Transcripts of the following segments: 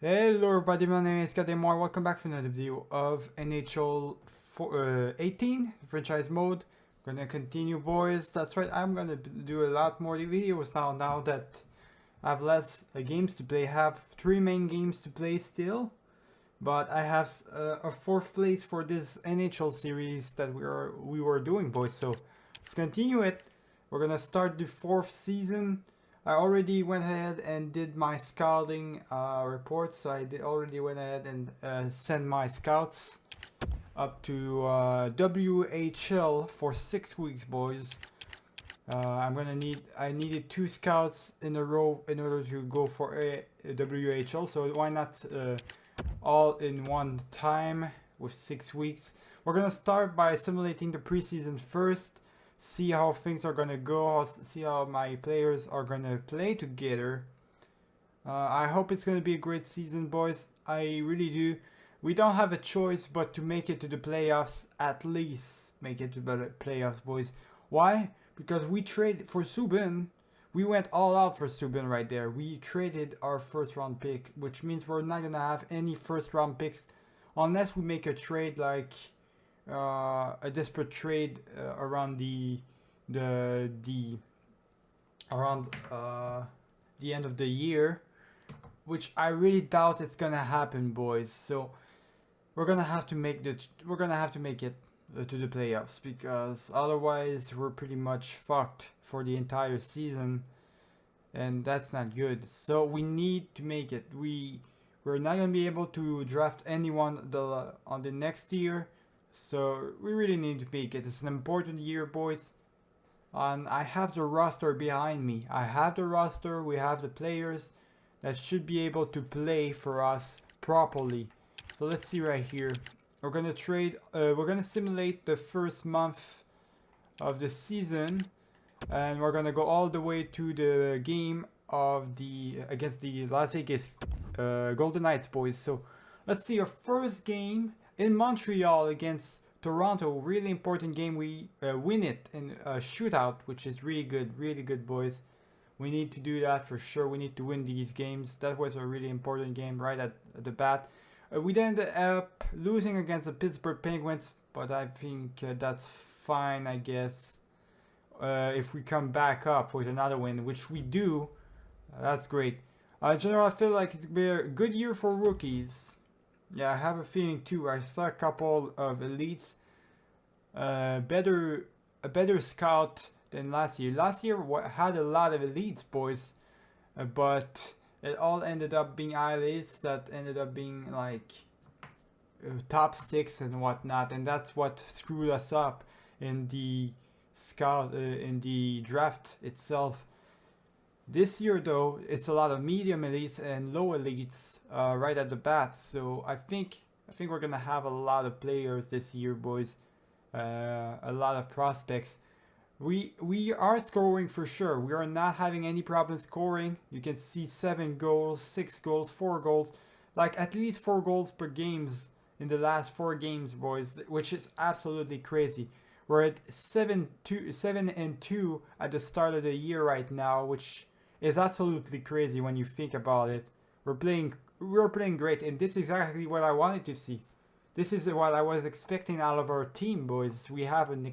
Hello everybody, my name is Kademar. Welcome back for another video of NHL 18 franchise mode. Gonna continue, boys. That's right, I'm gonna do a lot more videos now that I have less games to play. I have 3 main games to play still, but I have a 4th place for this NHL series that we were doing, boys. So let's continue it. We're gonna start the 4th season. I already went ahead and did my scouting reports. So I already went ahead and sent my scouts up to WHL for 6 weeks, boys. I needed 2 scouts in a row in order to go for a WHL. So why not all in one time with 6 weeks? We're gonna start by simulating the preseason first. See how things are gonna go, see how my players are gonna play together. I hope it's gonna be a great season, boys. I really do. We don't have a choice but to make it to the playoffs, at least make it to the playoffs, boys. Why? Because we traded for Subban. We went all out for Subban right there. We traded our 1st round pick, which means we're not gonna have any 1st round picks unless we make a trade like a desperate trade around the end of the year, which I really doubt it's gonna happen, boys. So we're gonna have to make it to the playoffs, because otherwise we're pretty much fucked for the entire season, and that's not good. So we need to make it. We're not gonna be able to draft anyone on the next year. So we really need to make it. It's an important year, boys. And I have the roster behind me. I have the roster. We have the players that should be able to play for us properly. So let's see right here. We're gonna trade. We're gonna simulate the 1st month of the season, and we're gonna go all the way to the game of against the Las Vegas Golden Knights, boys. So let's see our 1st game in Montreal against Toronto. Really important game. We win it in a shootout, which is really good, boys. We need to do that for sure. We need to win these games. That was a really important game right at the bat. We then ended up losing against the Pittsburgh Penguins, but I think that's fine, I guess. If we come back up with another win, which we do, that's great. In general, I feel like it's been a good year for rookies. Yeah, I have a feeling too. I saw a couple of elites. A better scout than last year. Last year had a lot of elites, boys, but it all ended up being elites that ended up being like top 6 and whatnot, and that's what screwed us up in the in the draft itself. This year, though, it's a lot of medium elites and low elites right at the bat. So I think we're gonna have a lot of players this year, boys. A lot of prospects. We are scoring for sure. We are not having any problem scoring. You can see 7 goals, 6 goals, 4 goals, like at least 4 goals per games in the last 4 games, boys, which is absolutely crazy. We're at 7-2 at the start of the year right now, which is absolutely crazy when you think about it. We're playing great, and this is exactly what I wanted to see. This is what I was expecting out of our team, boys. We have an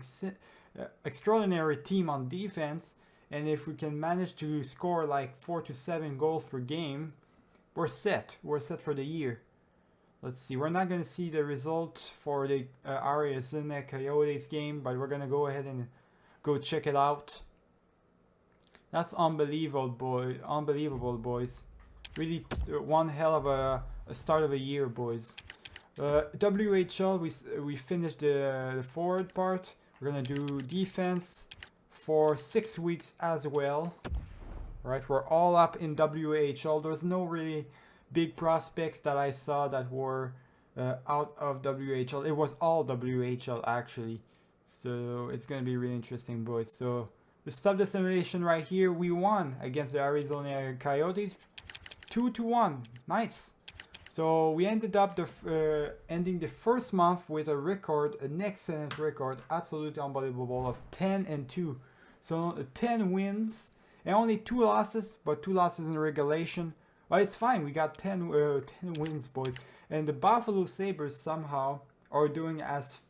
extraordinary team on defense, and if we can manage to score like 4 to 7 goals per game, we're set. We're set for the year. Let's see. We're not going to see the results for the Arizona Coyotes game, but we're going to go ahead and go check it out. That's unbelievable, boys. Really, one hell of a start of a year, boys. WHL, we finished the forward part. We're gonna do defense for 6 weeks as well. Right, we're all up in WHL. There's no really big prospects that I saw that were out of WHL. It was all WHL actually. So it's gonna be really interesting, boys. So to stop the simulation right here, we won against the Arizona Coyotes 2-1. Nice. So we ended up ending the 1st month with an excellent record, absolutely unbelievable, of 10-2. So 10 wins and only 2 losses, but 2 losses in regulation. But it's fine. We got 10 wins, boys. And the Buffalo Sabres somehow are doing as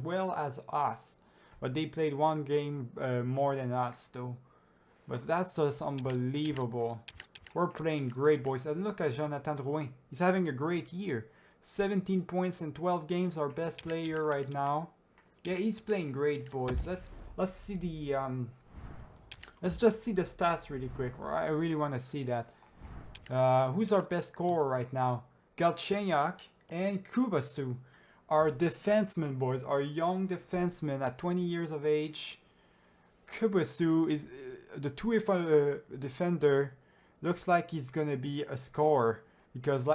well as us. But they played one game more than us, though. But that's just unbelievable. We're playing great, boys. And look at Jonathan Drouin. He's having a great year. 17 points in 12 games. Our best player right now. Yeah, he's playing great, boys. Let's see the let's just see the stats really quick. I really want to see that. Who's our best scorer right now? Galchenyuk and Kubasu. Our defensemen, boys. Our young defensemen at 20 years of age. Kubasu is the 2 defender. Looks like he's gonna be a scorer because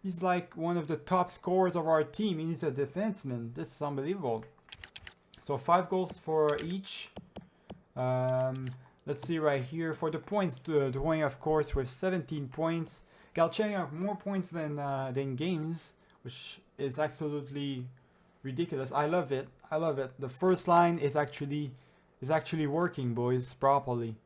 he's like one of the top scorers of our team. He's a defenseman. This is unbelievable. So 5 goals for each. Let's see right here for the points. Drouin, of course, with 17 points. Galchenyuk more points than games, which is absolutely ridiculous. I love it. I love it. The first line is actually working, boys, properly.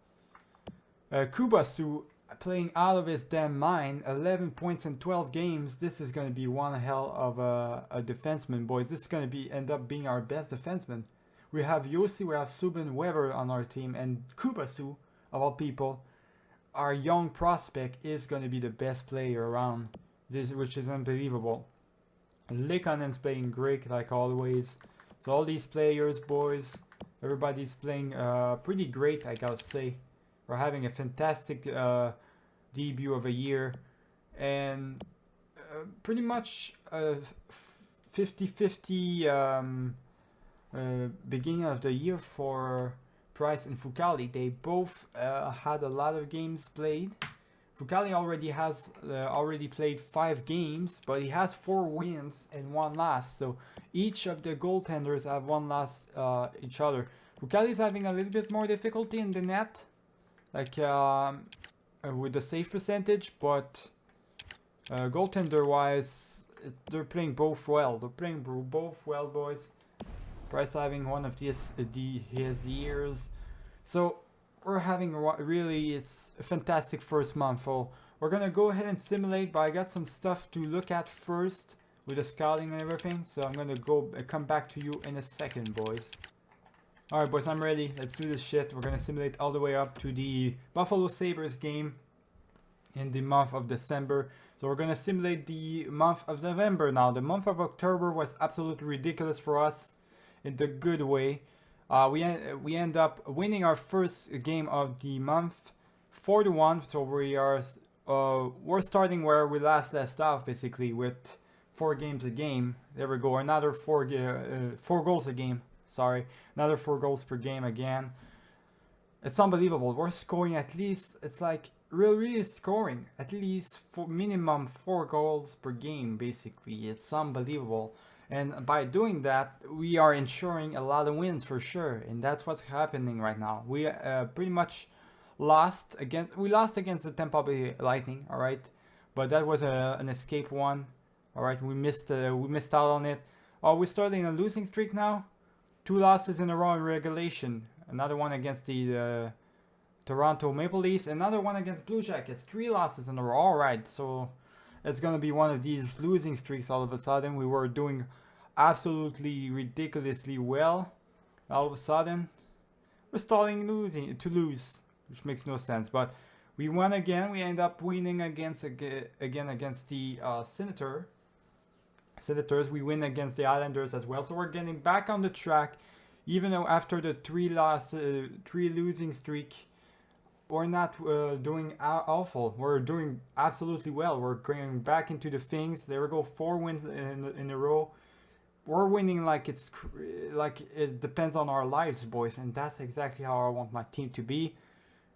Kubasu playing out of his damn mind. 11 points in 12 games. This is going to be one hell of a defenseman, boys. This is going to end up being our best defenseman. We have Yossi, we have Subban Weber on our team, and Kubasu, of all people, our young prospect, is going to be the best player around, which is unbelievable. Lekonen's playing great like always. So all these players, boys, everybody's playing pretty great, I gotta say. We're having a fantastic debut of a year, and pretty much 50-50 beginning of the year for Price and Fucali. They both had a lot of games played. Fucali already played 5 games, but he has 4 wins and 1 loss. So each of the goaltenders have 1 loss each other. Fucali's having a little bit more difficulty in the net, like with the save percentage, but goaltender wise, they're playing both well. They're playing both well, boys. Price having one of his years. So we're having it's a fantastic first month. So we're gonna go ahead and simulate, but I got some stuff to look at first with the scouting and everything. So I'm gonna come back to you in a second, boys. Alright, boys, I'm ready. Let's do this shit. We're gonna simulate all the way up to the Buffalo Sabres game in the month of December. So we're gonna simulate the month of November now. The month of October was absolutely ridiculous for us in the good way. We end up winning our first game of the month, 4-1. So we're starting where we last off, basically, with 4 games a game. There we go, another 4 goals a game. Sorry, another 4 goals per game again. It's unbelievable. We're scoring at least. It's like really scoring at least minimum 4 goals per game. Basically, it's unbelievable. And by doing that, we are ensuring a lot of wins for sure. And that's what's happening right now. We pretty much lost against the Tampa Bay Lightning, all right? But that was an escape one, all right? We missed out on it. Oh, we're starting a losing streak now. 2 losses in a row in regulation. Another one against the Toronto Maple Leafs. Another one against Blue Jackets. 3 losses in a row. All right, so it's gonna be one of these losing streaks. All of a sudden, we were doing absolutely ridiculously well. All of a sudden, we're starting to lose, which makes no sense. But we won again. We end up winning against the Senators. We win against the Islanders as well. So we're getting back on the track, even though after the 3 losing streak, we're not doing awful. We're doing absolutely well. We're going back into the things. There we go, 4 wins in a row. We're winning like it depends on our lives, boys, and that's exactly how I want my team to be.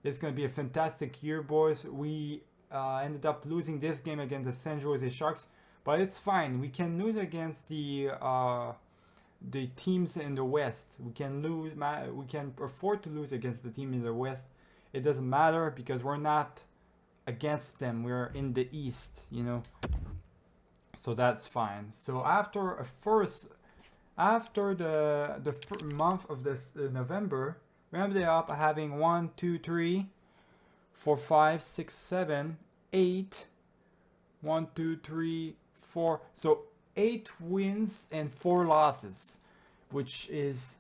It's gonna be a fantastic year, boys. We ended up losing this game against the San Jose Sharks, but it's fine. We can lose against the teams in the West. We can afford to lose against the team in the West. It doesn't matter because we're not against them. We're in the East, you know. So that's fine. So after the month of November, we ended up having 1, 2, 3, 4, 5, 6, 7, 8. 1, 2, 3, 4. So 8 wins and 4 losses, which is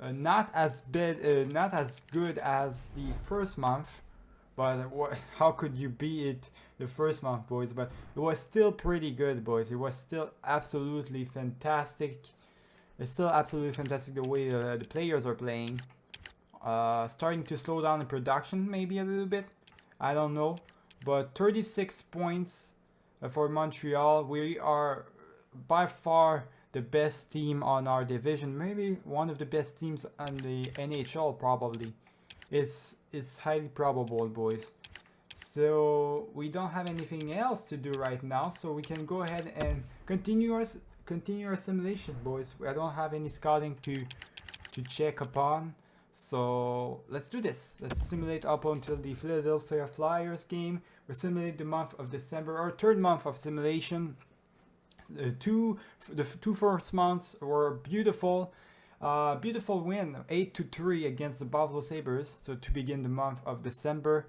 not as bad, not as good as the first month. But how could you beat it the first month, boys? But it was still pretty good, boys. It was still absolutely fantastic. It's still absolutely fantastic the way the players are playing. Starting to slow down in production maybe a little bit. I don't know. But 36 points for Montreal. We are by far the best team on our division. Maybe one of the best teams on the NHL probably. It's highly probable, boys. So we don't have anything else to do right now, so we can go ahead and continue our simulation, boys. I don't have any scouting to check upon, so let's do this. Let's simulate up until the Philadelphia Flyers game. We simulate the month of December, our third month of simulation. The two first months were beautiful. Beautiful win, 8-3 against the Buffalo Sabres. So to begin the month of December,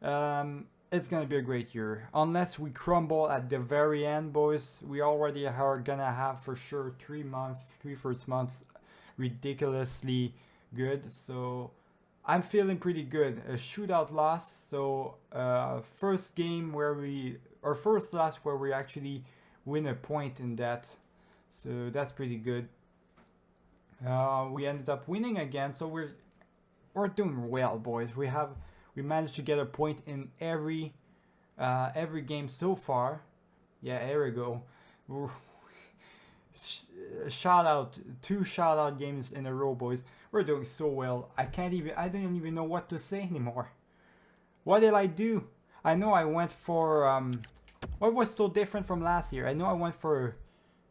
it's gonna be a great year. Unless we crumble at the very end, boys, we already are gonna have for sure 3 first months ridiculously good. So I'm feeling pretty good. A shootout loss. So first loss where we actually win a point in that. So that's pretty good. We ended up winning again, so we're doing well, boys. We managed to get a point in every game so far. Yeah, here we go. Shout out, 2 shout out games in a row, boys. We're doing so well. I don't even know what to say anymore. What did I do? I know I went for what was so different from last year? I know I went for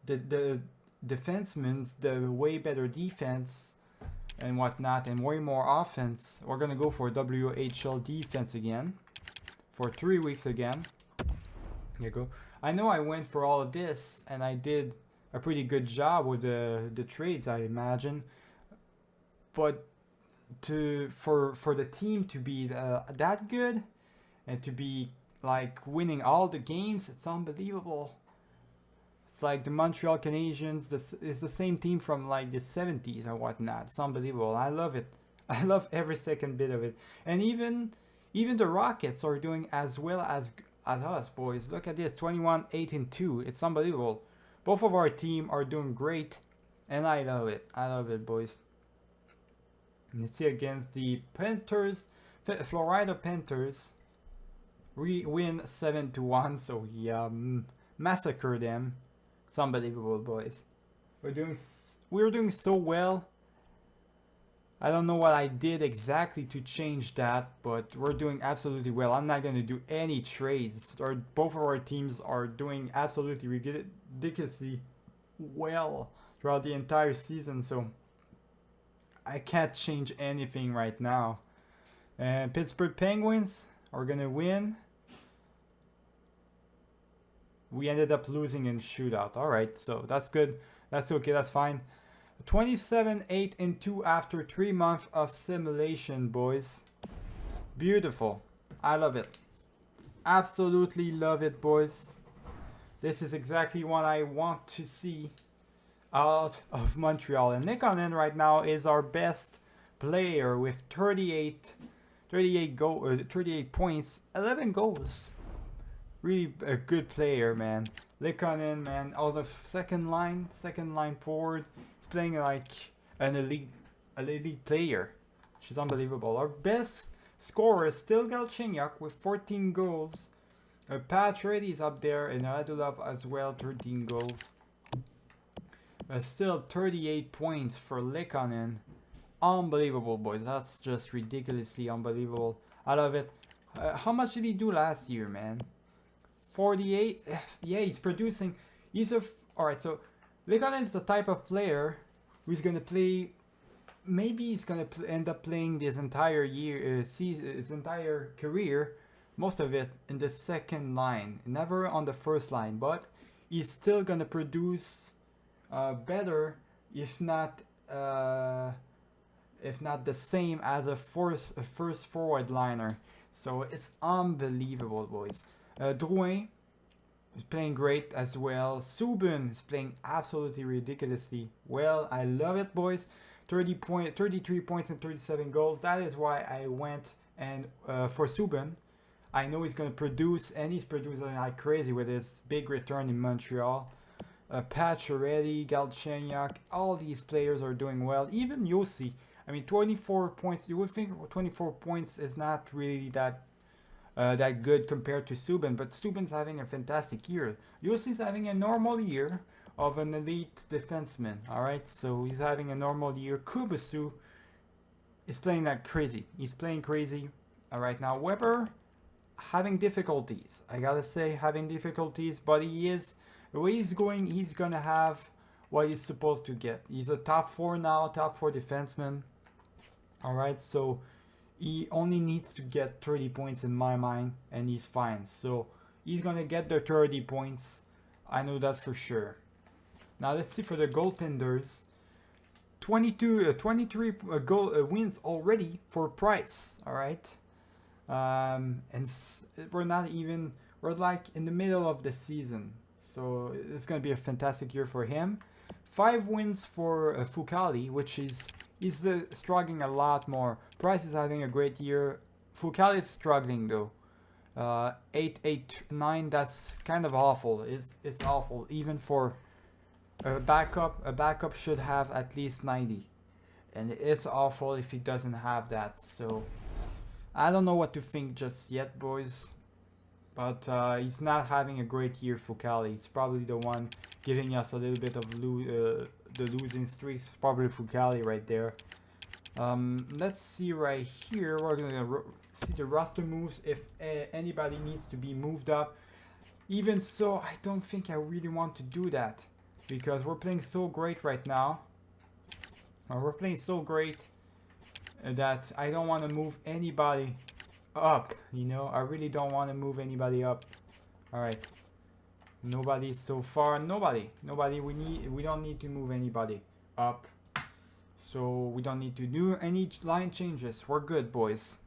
the defensemen's, the way better defense and whatnot, and way more offense. We're gonna go for WHL defense again for 3 weeks again. Here you go. I know I went for all of this, and I did a pretty good job with the trades, I imagine. But for the team to be that good and to be like winning all the games, it's unbelievable. It's like the Montreal Canadiens. It's the same team from like the 70s or whatnot. It's unbelievable. I love it. I love every second bit of it. And even the Rockets are doing as well as us, boys. Look at this, 21-8-2. It's unbelievable. Both of our team are doing great, and I love it. I love it, boys. And it's against the Panthers, Florida Panthers. We win 7-1. So yeah, massacre them. It's unbelievable, boys. We're doing so well. I don't know what I did exactly to change that, but we're doing absolutely well. I'm not going to do any trades. Both of our teams are doing absolutely ridiculously well throughout the entire season, so I can't change anything right now. And Pittsburgh Penguins are going to win. We ended up losing in shootout. All right, so that's good. That's okay. That's fine. 27-8-2 after 3 months of simulation, boys. Beautiful. I love it. Absolutely love it, boys. This is exactly what I want to see out of Montreal. And Nick Onen right now is our best player with 38 points, 11 goals. Really a good player, man. Likonen, man, out of second line forward. He's playing like an elite player, which is unbelievable. Our best scorer is still Galchenyuk with 14 goals. Pacioretty is up there, and Radulov as well, 13 goals. Still 38 points for Likonen. Unbelievable, boys. That's just ridiculously unbelievable. I love it. How much did he do last year, man? 48. Yeah, he's producing. Alright, so Likonen is the type of player who's gonna play. Maybe he's gonna end up playing this entire year, his entire career, most of it in the second line, never on the first line. But he's still gonna produce better, if not the same as a first forward liner. So it's unbelievable, boys. Drouin is playing great as well. Subban is playing absolutely ridiculously well. I love it, boys. 33 points and 37 goals. That is why I went and for Subban. I know he's going to produce, and he's producing like crazy with his big return in Montreal. Pacioretty, Galchenyuk, all these players are doing well. Even Yossi. I mean, 24 points. You would think 24 points is not really that good compared to Subban, but Subban's having a fantastic year. Yossi's having a normal year of an elite defenseman. All right, so he's having a normal year. Kubasu is playing like crazy. He's playing crazy right now. Weber having difficulties. I gotta say, having difficulties, but he is. The way he's going, he's gonna have what he's supposed to get. He's a top 4 now, top 4 defenseman. All right, so he only needs to get 30 points in my mind, and he's fine. So he's gonna get the 30 points. I know that for sure. Now let's see for the goaltenders. 23 wins already for Price. All right, and we're not even. We're like in the middle of the season. So it's going to be a fantastic year for him. 5 wins for Fucali, which he's struggling a lot more. Price is having a great year. Fucali is struggling though. 8-8-9. That's kind of awful. It's awful. Even for a backup should have at least 90, and it's awful if he doesn't have that. So I don't know what to think just yet, boys. But he's not having a great year for Cali. He's probably the one giving us a little bit of the losing streaks. Probably for Cali right there. Let's see right here. We're going to see the roster moves if anybody needs to be moved up. Even so, I don't think I really want to do that. Because we're playing so great right now. We're playing so great that I don't want to move anybody up, you know. I really don't want to move anybody up. All right, nobody so far. Nobody. We don't need to move anybody up, so we don't need to do any line changes. We're good, boys.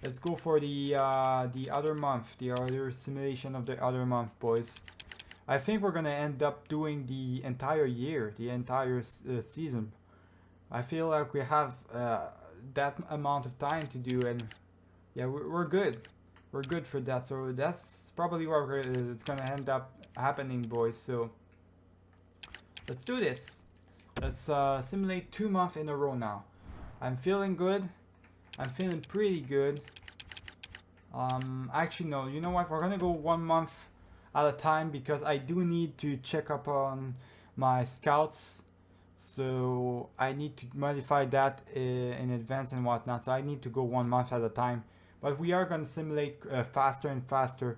Let's go for the other month, the other simulation of the other month, boys. I think we're gonna end up doing the entire year, the entire season. I feel like we have that amount of time to do, and yeah, we're good. We're good for that. So that's probably what it's gonna end up happening, boys. So let's do this. Let's simulate 2 months in a row now. I'm feeling good. I'm feeling pretty good. Actually, no. You know what? We're gonna go 1 month at a time because I do need to check up on my scouts. So I need to modify that in advance and whatnot. So I need to go 1 month at a time. But we are going to simulate faster and faster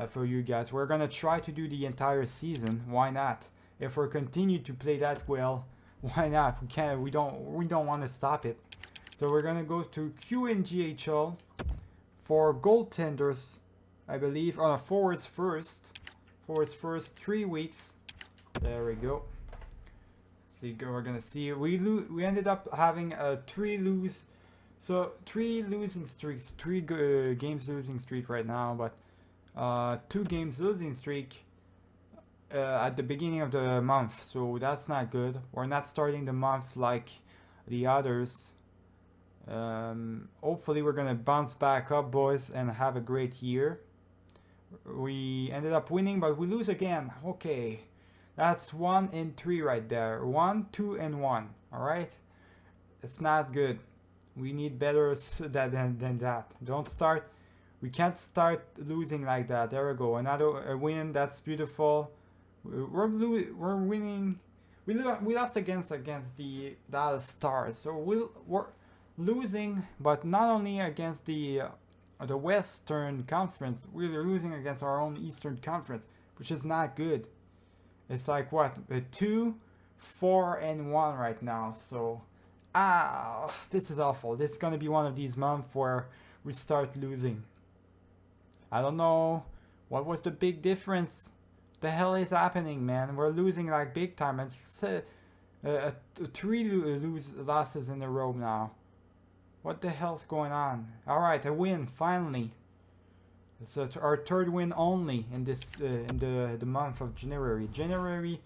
for you guys. We're going to try to do the entire season. Why not? If we continue to play that well, why not? We don't want to stop it. So we're going to go to QNGHL for goaltenders, I believe. Oh, no, forwards first. Forwards first, 3 weeks. There we go. See, we're gonna see. We ended up having a 3 losing streaks, 3 games losing streak right now, but 2 games losing streak at the beginning of the month. So that's not good. We're not starting the month like the others. Hopefully we're gonna bounce back up, boys, and have a great year. We ended up winning, but we lose again. Okay. That's 1 and 3 right there. 1, 2, and 1. All right, it's not good. We need better than that. Don't start. We can't start losing like that. There we go. Another win. That's beautiful. We're winning. We lost against the Dallas Stars. So we're losing, but not only against the Western Conference. We're losing against our own Eastern Conference, which is not good. It's like what, 2, 4, and 1 right now. So, this is awful. This is gonna be one of these months where we start losing. I don't know what was the big difference. The hell is happening, man? We're losing like big time. It's 3 losses in a row now. What the hell's going on? Alright, a win, finally. It's our third win only in this in the month of January. January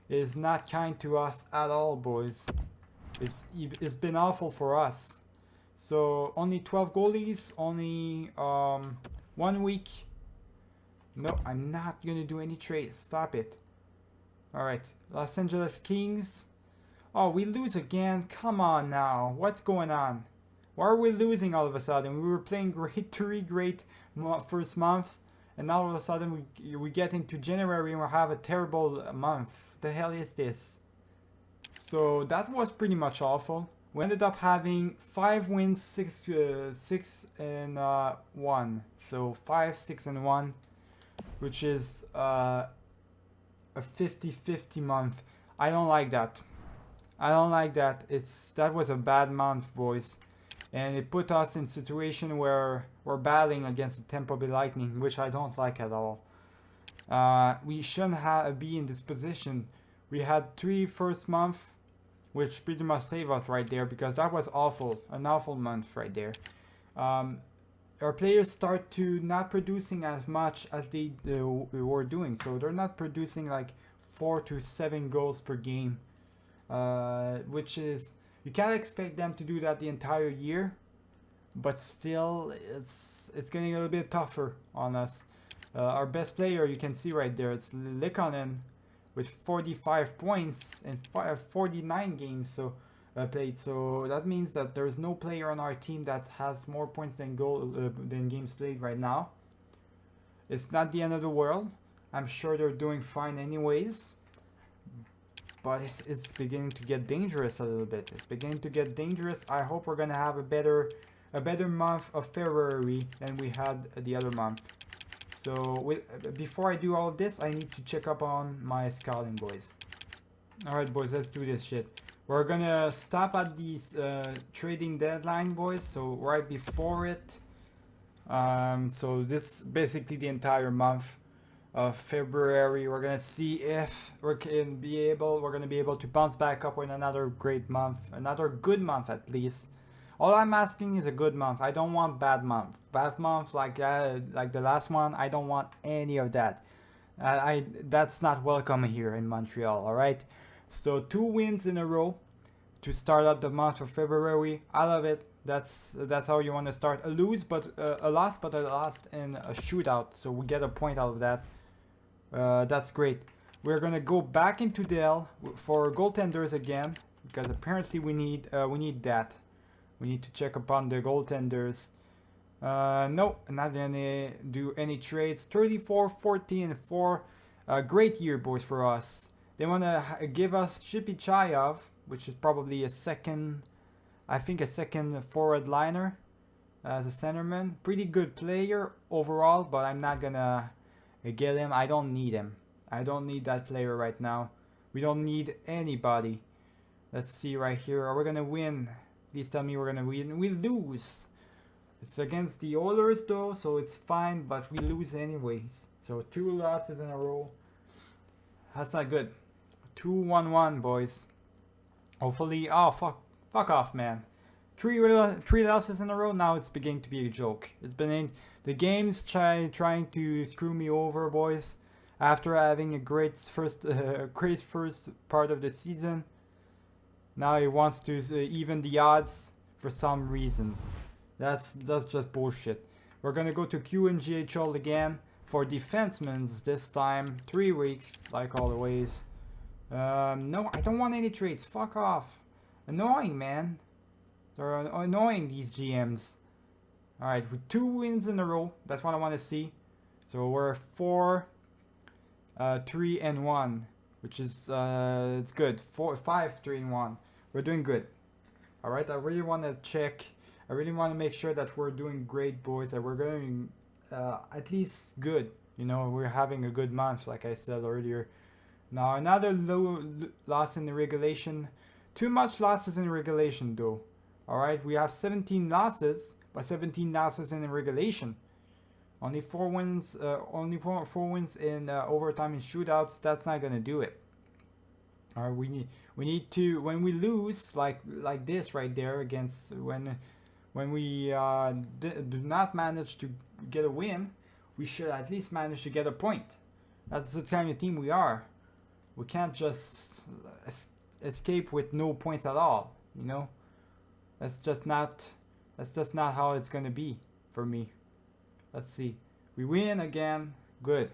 is not kind to us at all, boys. It's been awful for us. So only 12 goalies, only 1 week. No, I'm not gonna do any trades. Stop it. Alright, Los Angeles Kings. Oh, we lose again. Come on now. What's going on? Why are we losing all of a sudden? We were playing great, 3 great first months, and all of a sudden we get into January and we have a terrible month. The hell is this? So that was pretty much awful. We ended up having 5 wins, 6 and 1. So 5, 6 and 1, which is a 50-50 month. I don't like that. I don't like that. That was a bad month, boys. And it put us in a situation where we're battling against the Tampa Bay Lightning, which I don't like at all. We shouldn't be in this position. We had 3 first month, which pretty much saved us right there, because that was awful, an awful month right there. Our players start to not producing as much as they were doing, so they're not producing like 4 to 7 goals per game, which is, you can't expect them to do that the entire year, but still it's getting a little bit tougher on us. Our best player, you can see right there, it's Likonen with 45 points and 49 games played. So that means that there's no player on our team that has more points than games played right now. It's not the end of the world. I'm sure they're doing fine anyways. But it's beginning to get dangerous a little bit. It's beginning to get dangerous. I hope we're gonna have a better month of February than we had the other month. So before I do all of this, I need to check up on my scouting, boys. Alright, boys, let's do this shit. We're gonna stop at the trading deadline, boys. So right before it. So this basically the entire month of February. We're gonna see if we're gonna be able to bounce back up with another great month, another good month at least. All I'm asking is a good month. I don't want bad month. Bad month like the last one. I don't want any of that. That's not welcome here in Montreal. All right. So 2 wins in a row to start out the month of February. I love it. That's how you want to start. A loss, but a loss in a shootout. So we get a point out of that. That's great. We're gonna go back into Dell for goaltenders again, because apparently we need that. We need to check upon the goaltenders. No, not gonna do any trades. 34, 14, and 4. Great year, boys, for us. They wanna give us Chipichayov, which is probably a second forward liner as a centerman. Pretty good player overall, but I'm not gonna get him. I don't need him. I don't need that player right now. We don't need anybody. Let's see right here. Are we gonna win? Please tell me we're gonna win. We lose. It's against the Oilers though, so it's fine, but we lose anyways. So 2 losses in a row. That's not good. 2-1-1, boys. Hopefully, oh fuck off, man. 3 losses in a row. Now it's beginning to be a joke. It's been in the games trying to screw me over, boys. After having a great first part of the season, now he wants to even the odds for some reason. That's just bullshit. We're gonna go to QMJHL again for defensemen this time. 3 weeks, like always. No, I don't want any trades. Fuck off. Annoying, man. They're annoying, these GMs. Alright, with 2 wins in a row. That's what I want to see. So we're 4, 3 and 1, which is it's good. 5, 3 and 1. We're doing good. Alright, I really want to check. I really want to make sure that we're doing great, boys. That we're going at least good. You know, we're having a good month, like I said earlier. Now another low loss in the regulation. Too much losses in regulation though. Alright, we have 17 losses, but 17 losses in the regulation. Only 4 wins. Only 4 wins in overtime and shootouts. That's not gonna do it. Alright, we need to, when we lose like this right there against, when when we do not manage to get a win, we should at least manage to get a point. That's the kind of team we are. We can't just escape with no points at all, you know. That's just not how it's gonna be for me. Let's see. We win again. Good.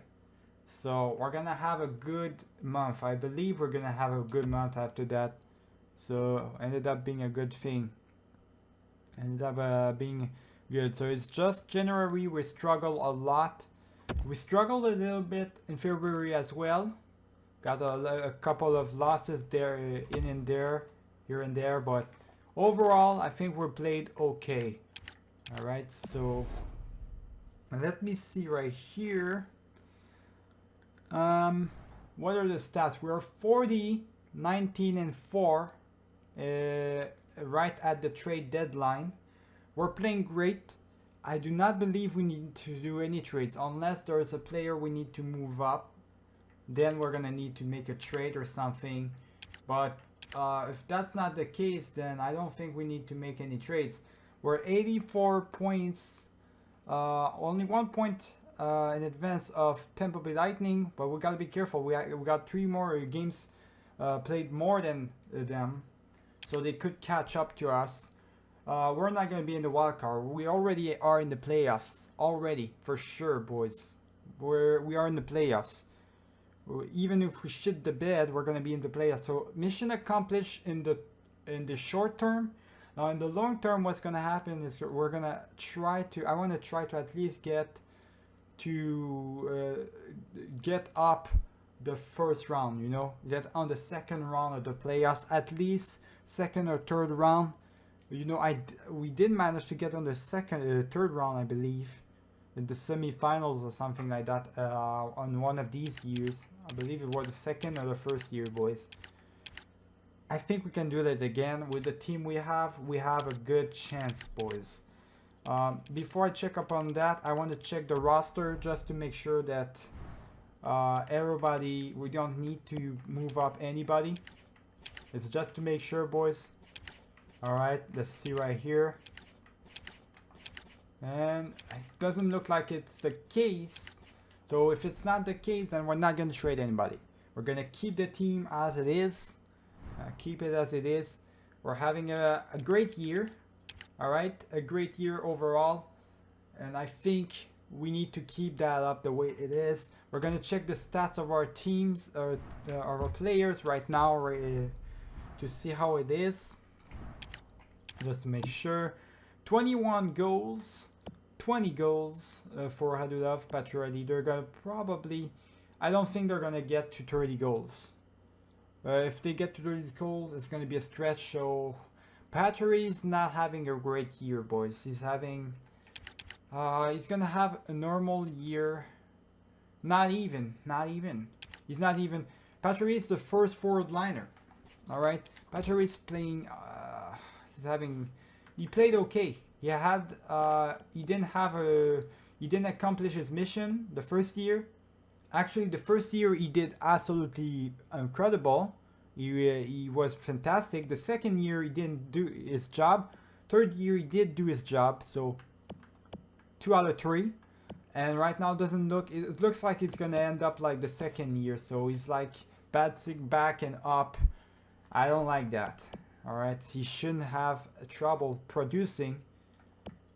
So we're gonna have a good month. I believe we're gonna have a good month after that. So ended up being a good thing. Ended up being good. So it's just January. We struggle a lot. We struggled a little bit in February as well. Got a couple of losses there, here and there, but overall, I think we're played okay. All right, so let me see right here. What are the stats? We're 40, 19, and 4, right at the trade deadline. We're playing great. I do not believe we need to do any trades unless there is a player we need to move up. Then we're gonna need to make a trade or something. But if that's not the case, then I don't think we need to make any trades. We're 84 points, only 1 point in advance of Tampa Bay Lightning, but we gotta be careful. We got 3 more games played more than them, so they could catch up to us. We're not gonna be in the wild card. We already are in the playoffs already, for sure, boys. We are in the playoffs. Even if we shit the bed, we're gonna be in the playoffs. So mission accomplished in the short term. Now in the long term, what's gonna happen is we're gonna try to. I want to try to at least get up the first round. You know, get on the second round of the playoffs, at least second or third round. You know, we did manage to get on the third round, I believe, in the semifinals or something like that on one of these years. I believe it was the second or the first year, boys. I think we can do that again with the team we have. We have a good chance, boys. Before I check up on that, I want to check the roster just to make sure that everybody, we don't need to move up anybody. It's just to make sure, boys. All right, let's see right here. And it doesn't look like it's the case. So if it's not the case, then we're not going to trade anybody. We're going to keep the team as it is. Keep it as it is. We're having a great year. All right, a great year overall. And I think we need to keep that up the way it is. We're going to check the stats of our teams, or our players right now, to see how it is. Just to make sure. 21 goals. 20 goals for Hadulov, Patriardi. They're gonna probably, I don't think they're gonna get to 30 goals. If they get to 30 goals, it's gonna be a stretch. So Patriardi's not having a great year, boys. He's having, he's gonna have a normal year. Not even. He's not even. Patriardi is the first forward liner. All right, Patriardi's playing. He played okay. He didn't accomplish his mission the first year. Actually, the first year he did absolutely incredible. He was fantastic. The second year he didn't do his job. Third year he did do his job. So 2 out of 3. And right now it looks like it's gonna end up like the second year. So he's like bouncing back and up. I don't like that. All right, he shouldn't have trouble producing,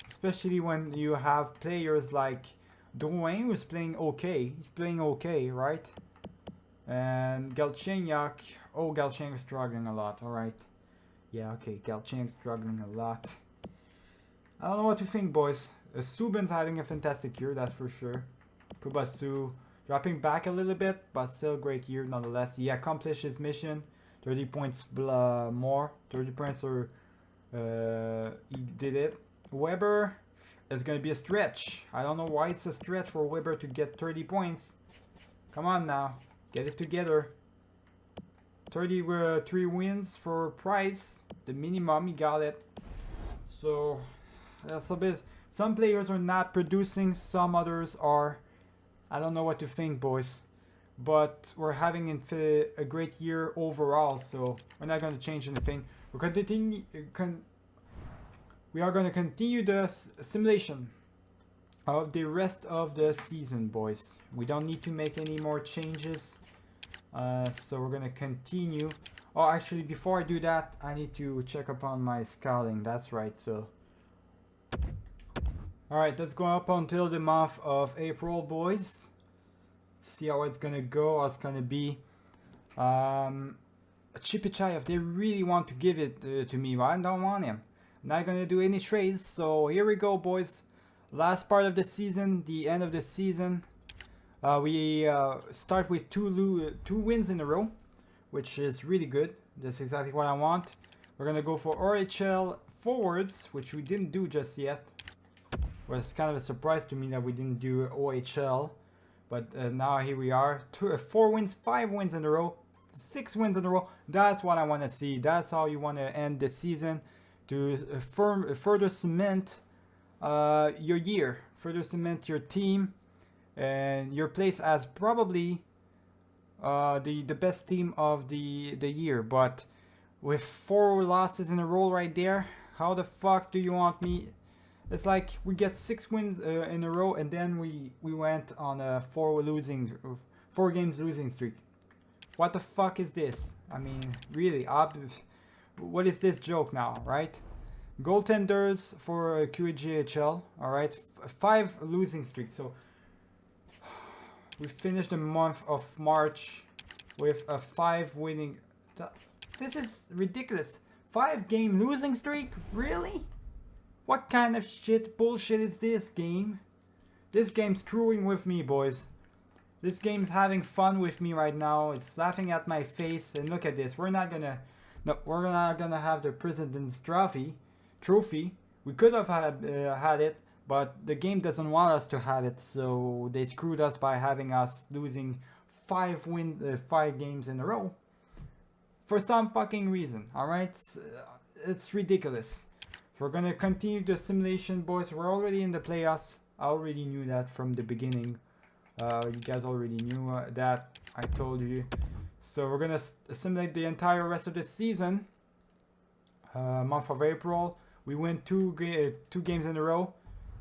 especially when you have players like Drouin, who's playing okay. He's playing okay, right? And Galchenyuk. Oh, Galchenyuk's struggling a lot. All right. Yeah, okay. Galchenyuk's struggling a lot. I don't know what to think, boys. Subban's having a fantastic year, that's for sure. Pubasu dropping back a little bit, but still a great year nonetheless. He accomplished his mission. 30 points more. 30 points, or he did it. Weber is going to be a stretch. I don't know why it's a stretch for Weber to get 30 points. Come on now. Get it together. 33 wins for Price. The minimum, he got it. So that's a bit. Some players are not producing. Some others are. I don't know what to think, boys. But we're having a great year overall, so we're not going to change anything. We we are going to continue the simulation of the rest of the season, boys. We don't need to make any more changes. So we're going to continue. Oh, actually, before I do that, I need to check upon my scouting. That's right, so... Alright, let's go up until the month of April, boys. See how it's gonna go, how it's gonna be. Chipichayev, they really want to give it to me, but I don't want him. I'm not gonna do any trades, so here we go, boys. Last part of the season, the end of the season. We start with two wins in a row, which is really good. That's exactly what I want. We're gonna go for RHL forwards, which we didn't do just yet. Was kind of a surprise to me that we didn't do OHL, but now here we are. 4 wins, 5 wins in a row, 6 wins in a row. That's what I want to see. That's how you want to end the season, to further cement your year, further cement your team and your place as probably the best team of the year. But with 4 losses in a row right there, how the fuck do you want me? It's like we get 6 wins in a row, and then we went on a 4 games losing streak. What the fuck is this? I mean, really, what is this joke now, right? Goaltenders for QGHL, all right, 5 losing streaks. So we finished the month of March with a 5 winning. This is ridiculous. 5 game losing streak, really? What kind of bullshit is this game? This game's screwing with me, boys. This game's having fun with me right now. It's laughing at my face. And look at this. We're not gonna have the President's Trophy. We could have had it, but the game doesn't want us to have it. So they screwed us by having us losing 5 games in a row. For some fucking reason, alright? It's ridiculous. We're gonna continue the simulation, boys. We're already in the playoffs. I already knew that from the beginning. You guys already knew that. I told you. So we're gonna simulate the entire rest of the season. Month of April. We win 2 games in a row.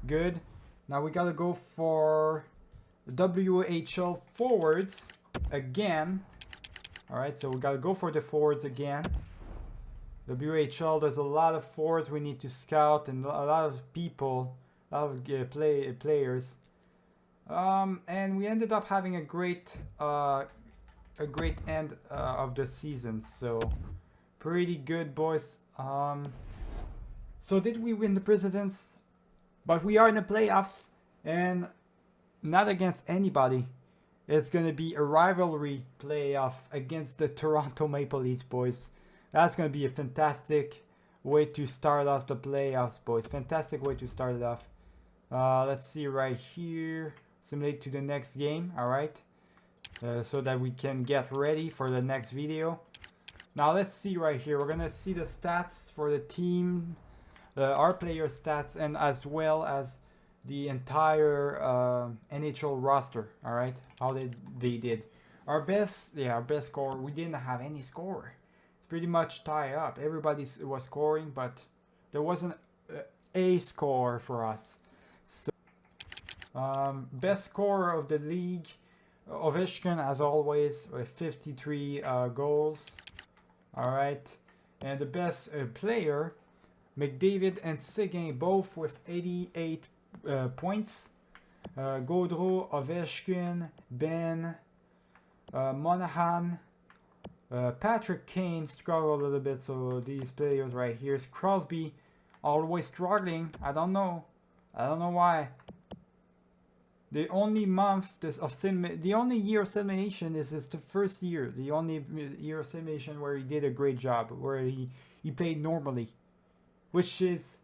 Good. Now we gotta go for WHL forwards again. Alright, so we gotta go for the forwards again. WHL, there's a lot of forwards we need to scout, and a lot of people, a lot of players. And we ended up having a great end of the season, so pretty good, boys. So did we win the Presidents? But we are in the playoffs, and not against anybody. It's gonna be a rivalry playoff against the Toronto Maple Leafs, boys. That's going to be a fantastic way to start off the playoffs, boys. Fantastic way to start it off. Let's see right here. Simulate to the next game, alright? So that we can get ready for the next video. Now let's see right here. We're going to see the stats for the team. Our player stats, and as well as the entire NHL roster, alright? How they did. Our best score. We didn't have any score. Pretty much tie up. Everybody was scoring, but there wasn't a score for us. So, best scorer of the league, Ovechkin, as always, with 53 goals. All right, and the best player, McDavid and Seguin, both with 88 points. Gaudreau, Ovechkin, Ben, Monahan. Patrick Kane struggled a little bit, so these players right here. Crosby always struggling. I don't know why. The only month the only year of simulation is the first year. The only year of simulation where he did a great job, where he played normally, which is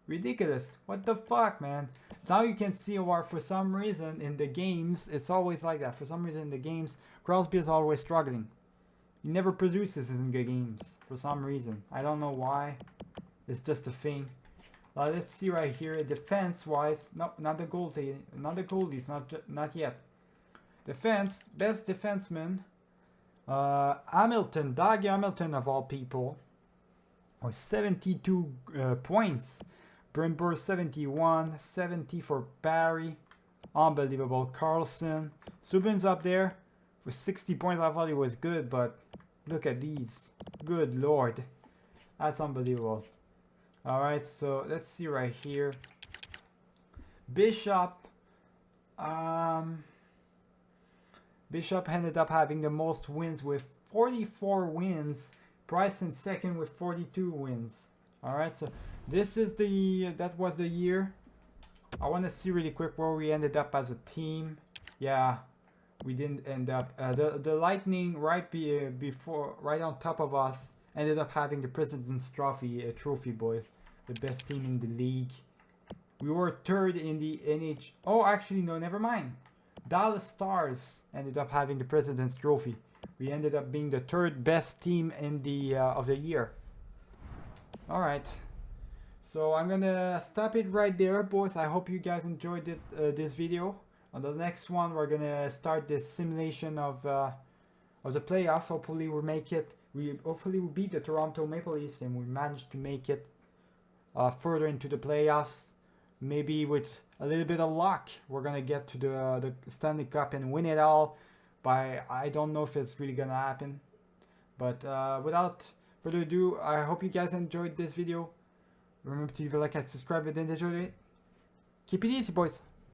ridiculous. What the fuck, man? Now you can see why for some reason in the games it's always like that. For some reason in the games, Crosby is always struggling. He never produces in the games for some reason. I don't know why. It's just a thing. Let's see right here. Defense-wise, no, not the goalie, not yet. Defense, best defenseman, Hamilton, Doug Hamilton of all people, with 72 points. Brimber 71, 70 for Barry. Unbelievable. Carlson. Subin's up there with 60 points. I thought it was good, but look at these. Good lord. That's unbelievable. Alright, so let's see right here. Bishop. Bishop ended up having the most wins with 44 wins. Price in second with 42 wins. Alright, so this is that was the year. I want to see really quick where we ended up as a team. Yeah, we didn't end up. The Lightning right on top of us ended up having the President's Trophy, boys. The best team in the league. We were third in the NHL. Oh, actually, no, never mind. Dallas Stars ended up having the President's Trophy. We ended up being the third best team in the of the year. All right. So I'm gonna stop it right there, boys. I hope you guys enjoyed this video. On the next one, we're gonna start this simulation of the playoffs. Hopefully we'll make it. Hopefully we'll beat the Toronto Maple Leafs and we manage to make it further into the playoffs. Maybe with a little bit of luck, we're gonna get to the Stanley Cup and win it all. But I don't know if it's really gonna happen. But without further ado, I hope you guys enjoyed this video. Remember to leave a like and subscribe if you enjoyed it. Keep it easy, boys.